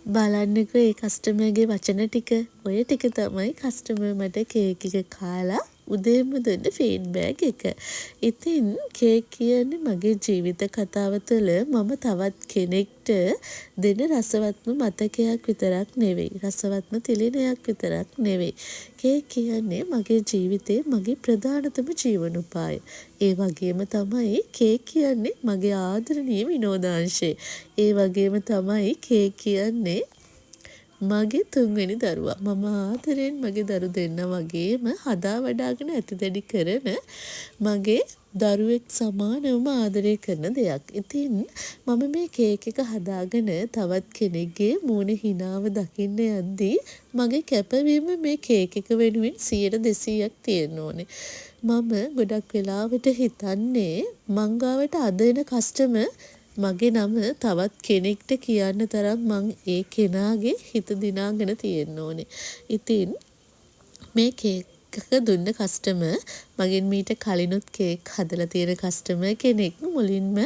බලන්නකෝ ඒ කස්ටමර්ගේ වචන ටික. ඔය ටික තමයි කස්ටමර් මට කේක් එක කාලා උදේම දුන්න ෆීඩ්බැක් එක. ඉතින් කේක් කියන්නේ මගේ ජීවිත කතාව තුළ මම තවත් කෙනෙක්ට දෙන රසවත්ම මතකයක් විතරක් නෙවෙයි. රසවත්ම තිළිණයක් විතරක් නෙවෙයි. කේක් කියන්නේ මගේ ජීවිතේ මගේ ප්‍රධානතම ජීවනෝපාය. ඒ වගේම තමයි කේක් කියන්නේ මගේ ආදරණීය විනෝදාංශය. ඒ වගේම තමයි කේක් කියන්නේ මගේ තුන්වෙනි දරුවා. මම ආදරෙන් මගේ දරු දෙන්න වගේම හදා වඩාගෙන ඇති දැඩි කරන මගේ දරුවෙක් සමානවම ආදරය කරන දෙයක්. ඉතින් මම මේ කේක් එක හදාගෙන තවත් කෙනෙක්ගේ මූණ හිනාව දකින්න යද්දී මගේ කැපවීම මේ කේක් එක වෙනුවෙන් 100-200ක් තියෙන්න ඕනේ. මම ගොඩක් වෙලාවට හිතන්නේ මං ගාවට අද එන කස්ටමර් මගේ නම තවත් කෙනෙක්ට කියන්න තරම් මං ඒ කෙනාගේ හිත දිනාගෙන තියෙන්න ඕනේ. ඉතින් මේ කේක් එක දුන්න කස්ටමර් මගෙන් මීට කලිනුත් කේක් හදලා තියෙන කස්ටමර් කෙනෙක්. මුලින්ම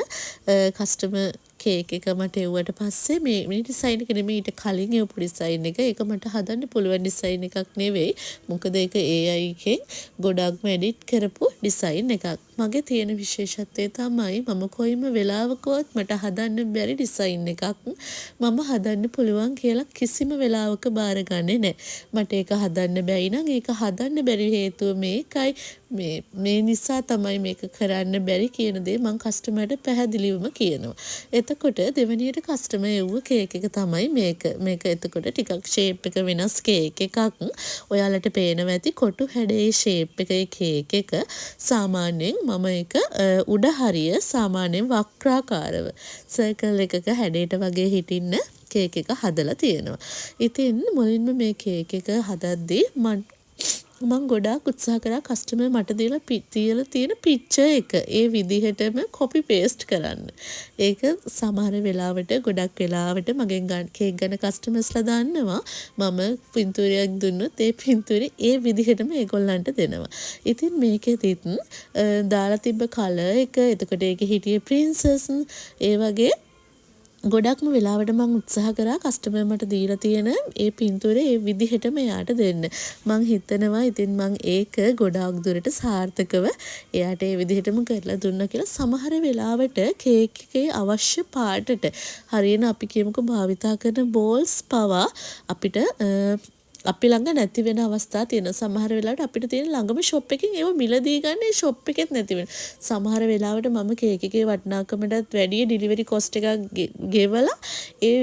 කස්ටමර් කේක් එක මට එව්වට පස්සේ මේ ඩිසයින් එක නෙමෙයි ඊට කලින් එවපු ඩිසයින් එක. ඒක මට හදන්න පුළුවන් ඩිසයින් එකක් නෙවෙයි. මොකද ඒක AI එකෙන් ගොඩක්ම එඩිට් කරපු ඩිසයින් එකක්. මගේ තියෙන විශේෂත්වය තමයි මම කොයිම වෙලාවකවත් මට හදන්න බැරි ඩිසයින් එකක් මම හදන්න පුළුවන් කියලා කිසිම වෙලාවක බාරගන්නේ නැහැ. මට ඒක හදන්න බැයි නම් ඒක හදන්න බැරි හේතුව මේකයි. මේ නිසා තමයි මේක කරන්න බැරි කියන දේ මම කස්ටමර්ට පැහැදිලිවම කියනවා. එතකොට දෙවෙනියට කස්ටමර් එව්ව කේක් එක තමයි මේක. මේක එතකොට ටිකක් ෂේප් එක වෙනස් කේක් එකක්. ඔයාලට පේනවා ඇති කොටු හැඩේ ෂේප් එකේ කේක් එක. සාමාන්‍යයෙන් මම ඒක උඩ හරිය සාමාන්‍යයෙන් වක්‍රාකාරව සර්කල් එකක හැඩයට වගේ හිටින්න කේක් එක හදලා තියෙනවා. ඉතින් මුලින්ම මේ කේක් එක හදද්දී මම ගොඩාක් උත්සාහ කරා කස්ටමර් මට තියලා තියෙන පික්චර් එක ඒ විදිහටම කොපි පේස්ට් කරන්න. ඒක සමහර වෙලාවට ගොඩක් වෙලාවට මගෙන් කේක් ගන්න කස්ටමර්ස්ලා දන්නවා මම පින්තූරයක් දුන්නොත් ඒ පින්තූරේ ඒ විදිහටම ඒගොල්ලන්ට දෙනවා. ඉතින් මේකෙදිත් දාලා තිබ්බ කලර් එක එතකොට ඒකේ හිටියේ ප්‍රින්සස් ඒ වගේ ගොඩක්ම වෙලාවට මම උත්සාහ කරා කස්ටමර් මට දීලා තියෙන ඒ පින්තූරේ ඒ විදිහටම එයාට දෙන්න. මං හිතනවා ඉතින් මං ඒක ගොඩාක් දුරට සාර්ථකව එයාට ඒ විදිහටම කරලා දුන්නා කියලා. සමහර වෙලාවට කේක් එකේ අවශ්‍ය පාටට හරියන අපි කියමුකෝ භාවිතා කරන බෝල්ස් පවා අපිට අපි ළඟ නැති වෙන අවස්ථා තියෙනවා. සමහර වෙලාවට අපිට තියෙන ළඟම ෂොප් එකකින් ඒව මිලදී ගන්න ඒ ෂොප් එකෙත් නැති වෙනවා. සමහර වෙලාවට මම කේක් එකේ වටිනාකමටත් වැඩිය ඩිලිවරි කොස්ට් එකක් ගෙවලා ඒ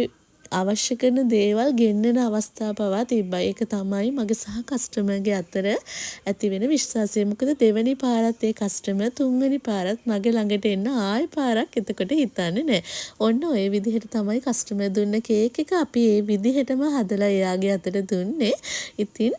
අවශ්‍ය කරන දේවල් ගෙන්නන අවස්ථා පවා තිබ්බා. ඒක තමයි මගේ සහ කස්ටමර්ගේ අතර ඇති වෙන විශ්වාසය. මොකද දෙවෙනි පාරත් ඒ කස්ටමර් තුන්වෙනි පාරත් මගේ ළඟට එන්න ආයෙ පාරක් එතකොට හිතන්නේ නැහැ. ඔන්න ඔය විදිහට තමයි කස්ටමර් දුන්න කේක් එක අපි ඒ විදිහටම හදලා එයාගේ අතට දුන්නේ. ඉතින්